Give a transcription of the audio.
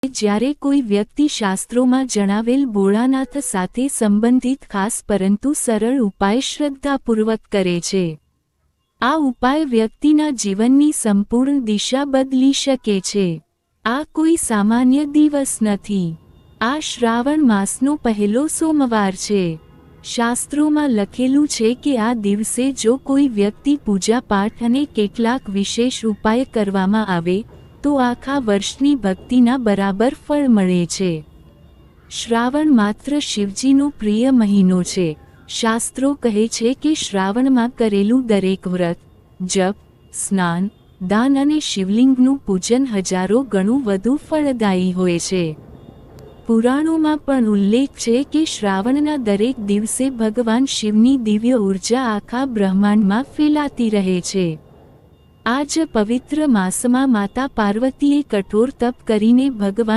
જ્યારે કોઈ વ્યક્તિ શાસ્ત્રોમાં જણાવેલ ભોળાનાથ સાથે સંબંધિત ખાસ પરંતુ સરળ ઉપાય શ્રદ્ધાપૂર્વક કરે છે, આ ઉપાય વ્યક્તિના જીવનની સંપૂર્ણ દિશા બદલી શકે છે. આ કોઈ સામાન્ય દિવસ નથી. આ શ્રાવણ માસનો પહેલો સોમવાર છે. શાસ્ત્રોમાં લખેલું છે કે આ દિવસે જો કોઈ વ્યક્તિ પૂજાપાઠ અને કેટલાક વિશેષ ઉપાય કરવામાં આવે તો આખા વર્ષની ભક્તિના બરાબર ફળ મળે છે. શ્રાવણ માત્ર શિવજીનો પ્રિય મહિનો છે. શાસ્ત્રો કહે છે કે શ્રાવણમાં કરેલું દરેક વ્રત, જપ, સ્નાન, દાન અને શિવલિંગનું પૂજન હજારો ગણું વધુ ફળદાયી હોય છે. પુરાણોમાં પણ ઉલ્લેખ છે કે શ્રાવણના દરેક દિવસે ભગવાન શિવની દિવ્ય ઊર્જા આખા બ્રહ્માંડમાં ફેલાતી રહે છે. આ જ પવિત્ર માસમાં માતા પાર્વતીએ કઠોર તપ કરીને ભગવાન